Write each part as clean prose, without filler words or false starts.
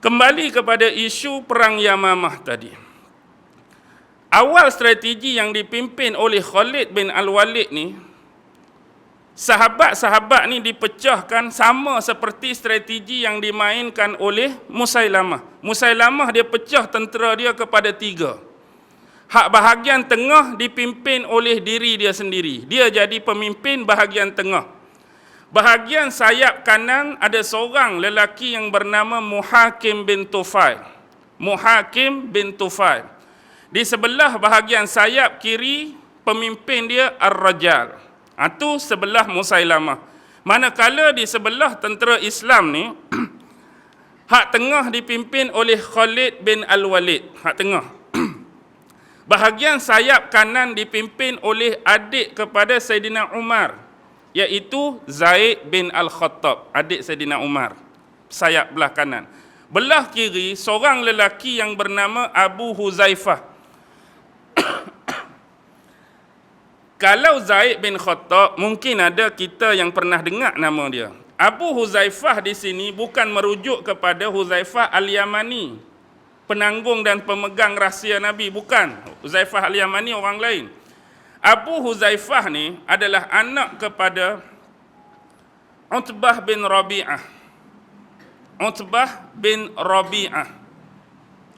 Kembali kepada isu perang Yamamah tadi. Awal strategi yang dipimpin oleh Khalid bin Al-Walid ni, sahabat-sahabat ni dipecahkan sama seperti strategi yang dimainkan oleh Musailamah. Musailamah dia pecah tentera dia kepada 3. Hak bahagian tengah dipimpin oleh diri dia sendiri. Dia jadi pemimpin bahagian tengah. Bahagian sayap kanan ada seorang lelaki yang bernama Muhakim bin Tufail. Muhakim bin Tufail. Di sebelah bahagian sayap kiri, pemimpin dia Ar-Rajal. Itu sebelah Musailamah. Manakala di sebelah tentera Islam ni, hak tengah dipimpin oleh Khalid bin Al-Walid. Hak tengah. Bahagian sayap kanan dipimpin oleh adik kepada Saidina Umar, iaitu Zaid bin Al-Khattab, adik Saidina Umar. Sayap belah kanan. Belah kiri, seorang lelaki yang bernama Abu Huzaifah. Kalau Zaid bin Khattab, mungkin ada kita yang pernah dengar nama dia. Abu Huzaifah di sini bukan merujuk kepada Huzaifah Al-Yamani, penanggung dan pemegang rahsia Nabi, bukan. Huzaifah Al-Yamani orang lain. Abu Huzaifah ni adalah anak kepada Utbah bin Rabi'ah. Utbah bin Rabi'ah.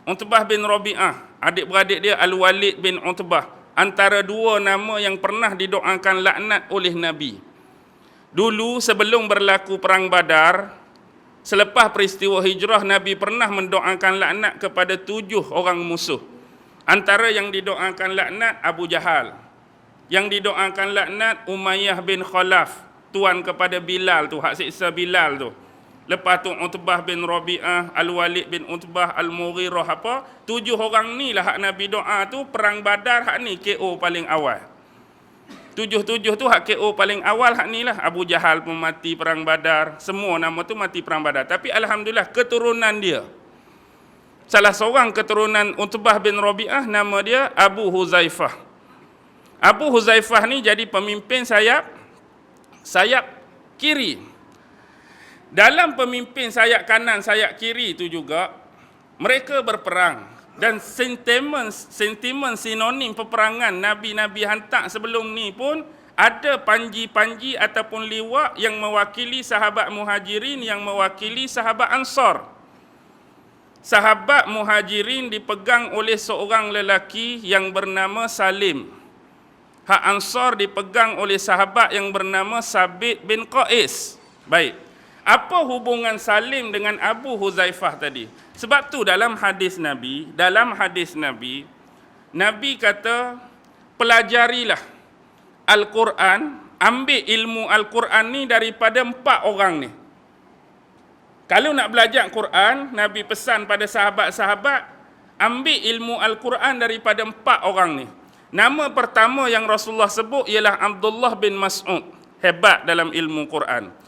Utbah bin Rabi'ah, adik-beradik dia Al-Walid bin Utbah. Antara dua nama yang pernah didoakan laknat oleh Nabi. Dulu sebelum berlaku perang Badar, selepas peristiwa hijrah, Nabi pernah mendoakan laknat kepada 7 orang musuh. Antara yang didoakan laknat Abu Jahal. Yang didoakan laknat Umayyah bin Khalaf, tuan kepada Bilal tu, hak siksa Bilal tu. Lepas tu Utbah bin Rabi'ah, Al-Walid bin Utbah, Al-Mughirah apa. 7 orang ni lah hak Nabi doa tu. Perang Badar hak ni KO paling awal. 7 tu hak KO paling awal hak ni lah. Abu Jahal pun mati perang Badar. Semua nama tu mati perang Badar. Tapi Alhamdulillah keturunan dia, salah seorang keturunan Utbah bin Rabi'ah, nama dia Abu Huzaifah. Abu Huzaifah ni jadi pemimpin sayap kiri. Dalam pemimpin sayap kanan, sayap kiri itu juga, mereka berperang. Dan sentimen sinonim peperangan Nabi-Nabi hantar sebelum ni pun, ada panji-panji ataupun liwak yang mewakili sahabat Muhajirin, yang mewakili sahabat Ansar. Sahabat Muhajirin dipegang oleh seorang lelaki yang bernama Salim. Hak Ansar dipegang oleh sahabat yang bernama Sabit bin Qais. Baik. Apa hubungan Salim dengan Abu Huzaifah tadi? Sebab tu dalam hadis Nabi, Nabi kata, pelajarilah Al-Quran, ambil ilmu Al-Quran ni daripada 4 orang ni. Kalau nak belajar Quran, Nabi pesan pada sahabat-sahabat, ambil ilmu Al-Quran daripada 4 orang ni. Nama pertama yang Rasulullah sebut ialah Abdullah bin Mas'ud, hebat dalam ilmu Quran.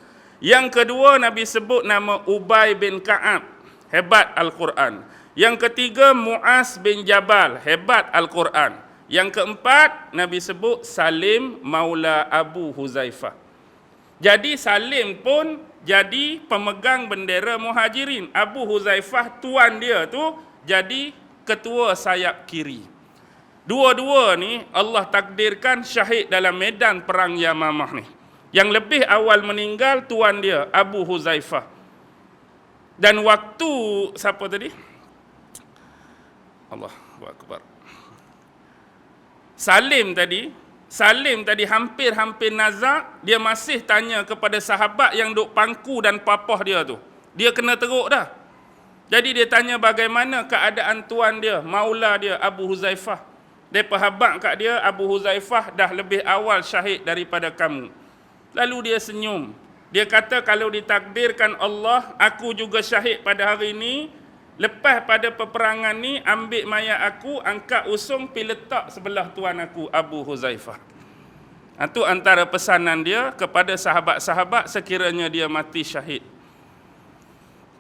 Yang kedua, Nabi sebut nama Ubay bin Ka'ab, hebat Al-Quran. Yang ketiga, Mu'az bin Jabal, hebat Al-Quran. Yang keempat, Nabi sebut Salim maula Abu Huzaifah. Jadi Salim pun jadi pemegang bendera Muhajirin. Abu Huzaifah, tuan dia tu, jadi ketua sayap kiri. Dua-dua ni Allah takdirkan syahid dalam medan perang Yamamah ni. Yang lebih awal meninggal tuan dia, Abu Huzaifah. Dan waktu, siapa tadi? Allahu Akbar. Salim tadi hampir nazak, dia masih tanya kepada sahabat yang duk pangku dan papah dia tu. Dia kena teruk dah. Jadi dia tanya bagaimana keadaan tuan dia, maula dia, Abu Huzaifah. Dia habaq kat dia, Abu Huzaifah dah lebih awal syahid daripada kamu. Lalu dia senyum. Dia kata, kalau ditakdirkan Allah, aku juga syahid pada hari ini. Lepas pada peperangan ni, ambil mayat aku, angkat usung, pergi letak sebelah tuan aku, Abu Huzaifah. Itu antara pesanan dia kepada sahabat-sahabat sekiranya dia mati syahid.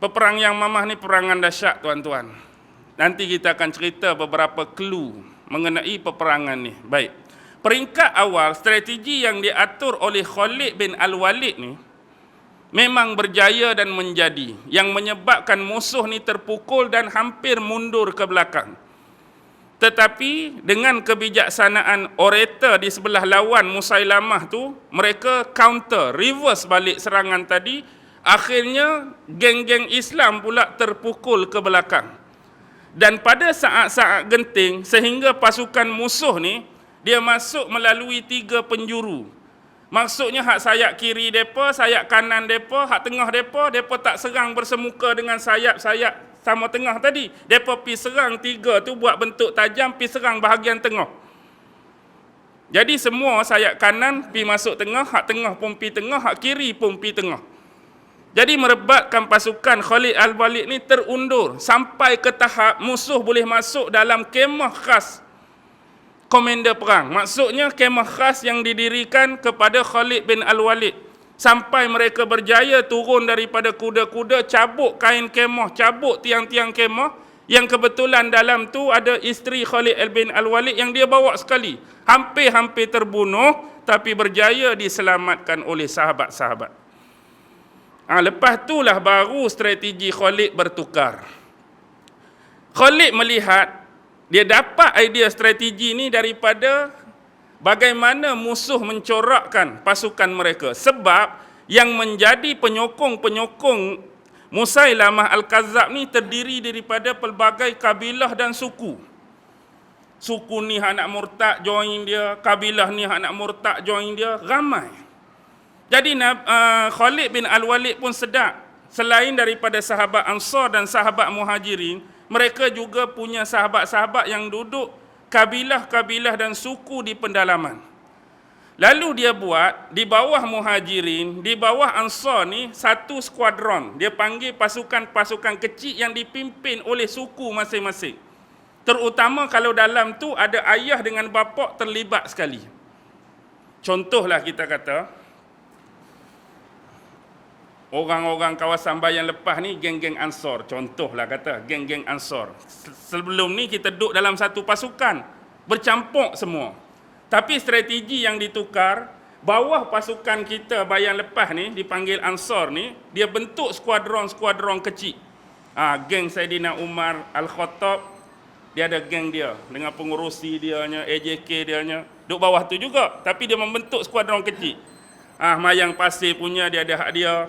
Peperang Yamamah ni peperangan dahsyat, tuan-tuan. Nanti kita akan cerita beberapa clue mengenai peperangan ni. Baik. Peringkat awal, strategi yang diatur oleh Khalid bin Al-Walid ni, memang berjaya dan menjadi, yang menyebabkan musuh ni terpukul dan hampir mundur ke belakang. Tetapi dengan kebijaksanaan orator di sebelah lawan Musailamah tu, mereka counter, reverse balik serangan tadi. Akhirnya geng-geng Islam pula terpukul ke belakang. Dan pada saat-saat genting, sehingga pasukan musuh ni dia masuk melalui 3 penjuru. Maksudnya hak sayap kiri depa, sayap kanan depa, hak tengah depa tak serang bersemuka dengan sayap-sayap sama tengah tadi. Depa pi serang 3 tu buat bentuk tajam, pi serang bahagian tengah. Jadi semua sayap kanan pi masuk tengah, hak tengah pun pi tengah, hak kiri pun pi tengah. Jadi merebakkan pasukan Khalid Al-Walid ni terundur sampai ke tahap musuh boleh masuk dalam kemah khas komander perang. Maksudnya kemah khas yang didirikan kepada Khalid bin Al-Walid. Sampai mereka berjaya turun daripada kuda-kuda, cabut kain kemah, cabut tiang-tiang kemah, yang kebetulan dalam tu ada isteri Khalid bin Al-Walid yang dia bawa sekali. Hampir-hampir terbunuh, tapi berjaya diselamatkan oleh sahabat-sahabat. Lepas itulah baru strategi Khalid bertukar. Khalid melihat, dia dapat idea strategi ni daripada bagaimana musuh mencorakkan pasukan mereka. Sebab yang menjadi penyokong-penyokong Musailamah Al-Kazzab ni terdiri daripada pelbagai kabilah dan suku. Suku ni hak nak murtad join dia, kabilah ni hak nak murtad join dia, ramai. Jadi Khalid bin Al-Walid pun sedar, selain daripada sahabat Ansar dan sahabat Muhajirin, mereka juga punya sahabat-sahabat yang duduk kabilah-kabilah dan suku di pendalaman. Lalu dia buat di bawah Muhajirin, di bawah Ansar ni satu skuadron. Dia panggil pasukan-pasukan kecil yang dipimpin oleh suku masing-masing. Terutama kalau dalam tu ada ayah dengan bapa terlibat sekali. Contohlah kita kata, orang-orang kawasan Bayan Lepas ni geng-geng Ansar. Contohlah kata, geng-geng Ansar. Sebelum ni kita duduk dalam satu pasukan, bercampur semua. Tapi strategi yang ditukar, bawah pasukan kita Bayan Lepas ni, dipanggil Ansar ni, dia bentuk skuadron-skuadron kecil. Geng Saidina Umar Al-Khattab, dia ada geng dia, dengan pengurusi dianya, AJK dianya, duduk bawah tu juga. Tapi dia membentuk skuadron kecil. Mayang Pasir punya, dia ada hak dia.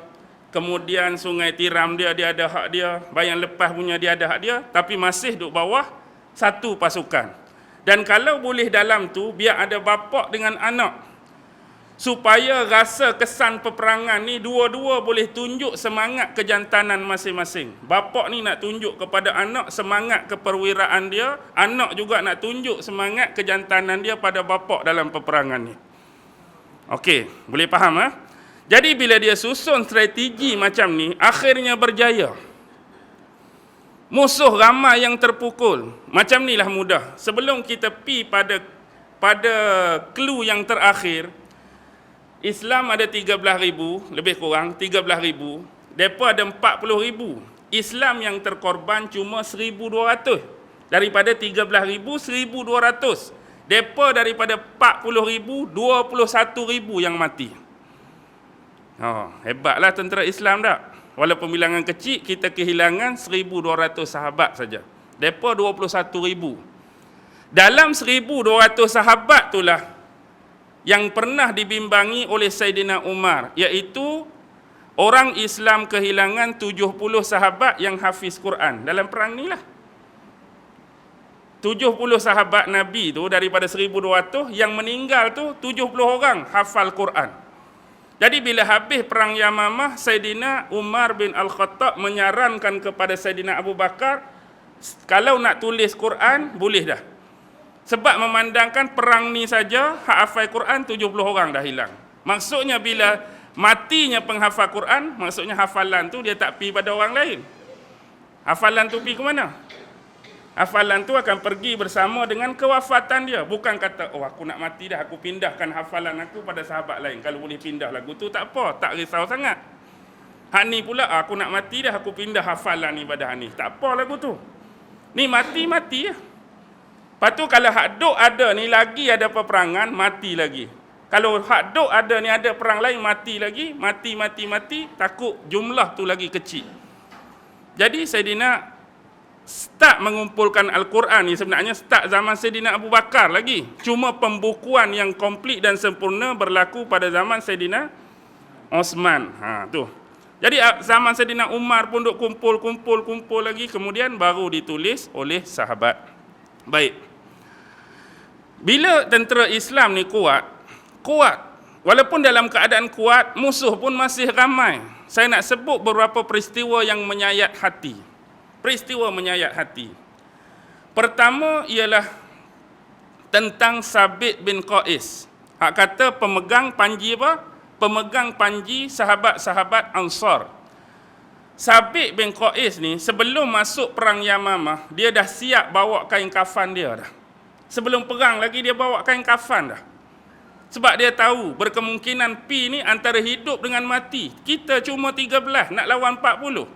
Kemudian Sungai Tiram dia ada hak dia. Bayan Lepas punya dia ada hak dia. Tapi masih duduk bawah satu pasukan. Dan kalau boleh dalam tu, biar ada bapa dengan anak. Supaya rasa kesan peperangan ni, dua-dua boleh tunjuk semangat kejantanan masing-masing. Bapa ni nak tunjuk kepada anak semangat keperwiraan dia. Anak juga nak tunjuk semangat kejantanan dia pada bapa dalam peperangan ni. Okey, boleh faham? Jadi bila dia susun strategi macam ni, akhirnya berjaya. Musuh ramai yang terpukul. Macam ni lah mudah. Sebelum kita pi pada clue yang terakhir, Islam ada 13,000, lebih kurang 13,000. Mereka ada 40,000. Islam yang terkorban cuma 1,200. Daripada 13,000, 1,200. Mereka daripada 40,000, 21,000 yang mati. Hebatlah tentera Islam tak? Walaupun bilangan kecil, kita kehilangan 1,200 sahabat saja. Mereka 21,000. Dalam 1,200 sahabat itulah yang pernah dibimbangi oleh Saidina Umar, iaitu orang Islam kehilangan 70 sahabat yang hafiz Quran dalam perang ni lah. 70 sahabat Nabi tu daripada 1,200, yang meninggal tu 70 orang hafal Quran. Jadi bila habis perang Yamamah, Saidina Umar bin Al-Khattab menyarankan kepada Saidina Abu Bakar, kalau nak tulis Quran, boleh dah. Sebab memandangkan perang ni saja, hak hafal Quran 70 orang dah hilang. Maksudnya bila matinya penghafal Quran, maksudnya hafalan tu dia tak pergi pada orang lain. Hafalan tu pergi ke mana? Hafalan tu akan pergi bersama dengan kewafatan dia. Bukan kata, aku nak mati dah, aku pindahkan hafalan aku pada sahabat lain. Kalau boleh pindah lagu tu tak apa, tak risau sangat. Hak ni pula, aku nak mati dah, aku pindah hafalan ibadah ni. Tak apa lagu tu. Ni mati-mati lah. Lepas tu kalau hak duk ada ni, lagi ada peperangan, mati lagi. Kalau hak duk ada ni, ada perang lain, mati lagi, mati, takut jumlah tu lagi kecil. Jadi Saidina start mengumpulkan Al-Quran ni sebenarnya start zaman Saidina Abu Bakar lagi. Cuma pembukuan yang komplit dan sempurna berlaku pada zaman Saidina Osman. Tu. Jadi zaman Saidina Umar pun duk kumpul lagi, kemudian baru ditulis oleh sahabat. Baik. Bila tentera Islam ni kuat, walaupun dalam keadaan kuat, musuh pun masih ramai. Saya nak sebut beberapa peristiwa yang menyayat hati. Pertama ialah tentang Sabit bin Qais. Hak kata pemegang panji apa? Pemegang panji sahabat-sahabat Ansar. Sabit bin Qais ni sebelum masuk perang Yamamah, dia dah siap bawa kain kafan dia dah. Sebelum perang lagi dia bawa kain kafan dah. Sebab dia tahu berkemungkinan pi ni antara hidup dengan mati. Kita cuma 13 nak lawan 40.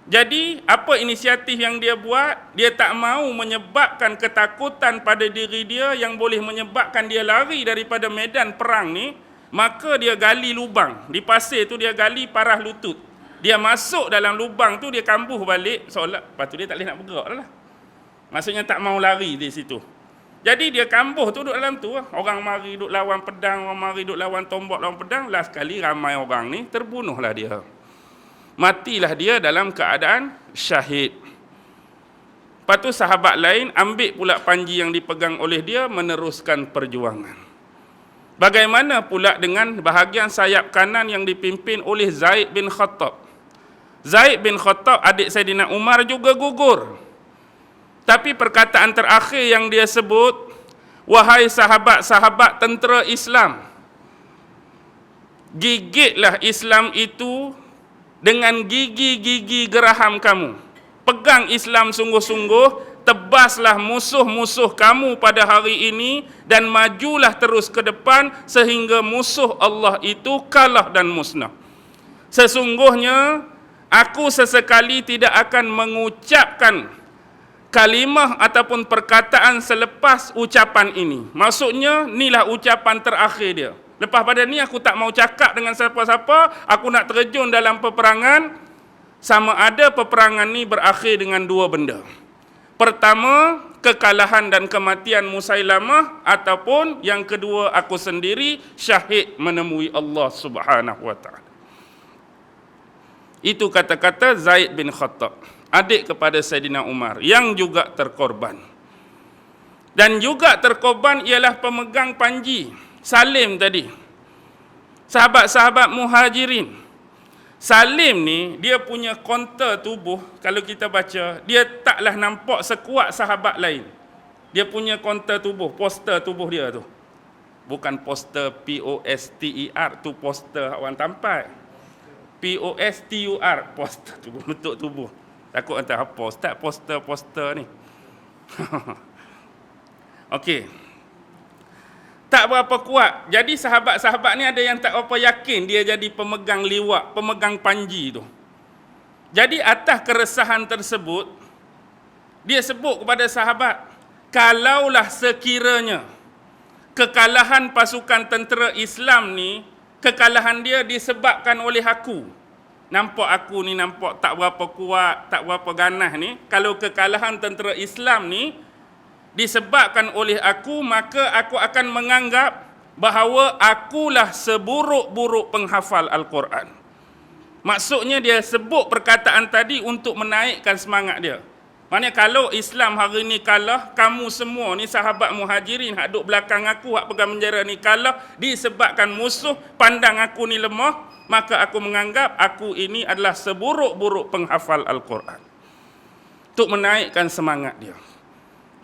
Jadi, apa inisiatif yang dia buat? Dia tak mahu menyebabkan ketakutan pada diri dia yang boleh menyebabkan dia lari daripada medan perang ni. Maka dia gali lubang. Di pasir tu dia gali parah lutut. Dia masuk dalam lubang tu, dia kambuh balik. Seolah, lepas tu dia tak boleh nak bergerak lah. Maksudnya tak mahu lari di situ. Jadi dia kambuh tu duduk dalam tu. Orang mari duduk lawan pedang, orang mari duduk lawan tombak, lawan pedang. Last kali ramai orang ni, terbunuhlah dia. Matilah dia dalam keadaan syahid. Lepas tu sahabat lain ambil pula panji yang dipegang oleh dia, meneruskan perjuangan. Bagaimana pula dengan bahagian sayap kanan yang dipimpin oleh Zaid bin Khattab? Zaid bin Khattab, adik Saidina Umar, juga gugur. Tapi perkataan terakhir yang dia sebut, wahai sahabat-sahabat tentera Islam, gigitlah Islam itu dengan gigi-gigi geraham kamu. Pegang Islam sungguh-sungguh, tebaslah musuh-musuh kamu pada hari ini dan majulah terus ke depan sehingga musuh Allah itu kalah dan musnah. Sesungguhnya aku sesekali tidak akan mengucapkan kalimah ataupun perkataan selepas ucapan ini. Maksudnya, inilah ucapan terakhir dia. Lepas pada ni aku tak mau cakap dengan siapa-siapa, aku nak terjun dalam peperangan. Sama ada peperangan ni berakhir dengan dua benda. Pertama, kekalahan dan kematian Musailamah, ataupun yang kedua, aku sendiri syahid menemui Allah Subhanahu wa taala. Itu kata-kata Zaid bin Khattab, adik kepada Saidina Umar, yang juga terkorban. Dan juga terkorban ialah pemegang panji Salim tadi, sahabat-sahabat Muhajirin. Salim ni dia punya kontur tubuh, kalau kita baca, dia taklah nampak sekuat sahabat lain. Dia punya kontur tubuh, poster tubuh dia tu. Bukan poster POSTER, tu poster orang tampak. POSTUR, poster tubuh, bentuk tubuh. Takut entah apa ustaz poster ni. Okey. Tak berapa kuat. Jadi sahabat-sahabat ni ada yang tak berapa yakin dia jadi pemegang liwat, pemegang panji tu. Jadi atas keresahan tersebut, dia sebut kepada sahabat, kalaulah sekiranya kekalahan pasukan tentera Islam ni, kekalahan dia disebabkan oleh aku. Nampak aku ni nampak tak berapa kuat, tak berapa ganas ni. Kalau kekalahan tentera Islam ni disebabkan oleh aku, maka aku akan menganggap bahawa akulah seburuk-buruk penghafal Al-Quran. Maksudnya dia sebut perkataan tadi untuk menaikkan semangat dia. Maknanya kalau Islam hari ni kalah, kamu semua ni sahabat Muhajirin hak duduk belakang aku, hak pegang bendera ni kalah, disebabkan musuh pandang aku ni lemah, maka aku menganggap aku ini adalah seburuk-buruk penghafal Al-Quran. Untuk menaikkan semangat dia.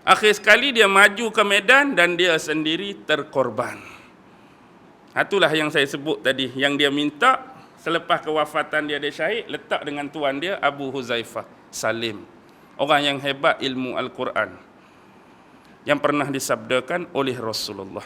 Akhir sekali dia maju ke medan dan dia sendiri terkorban. Itulah yang saya sebut tadi, yang dia minta selepas kewafatan dia syahid, letak dengan tuan dia Abu Huzaifah Salim. Orang yang hebat ilmu Al-Quran, yang pernah disabdakan oleh Rasulullah.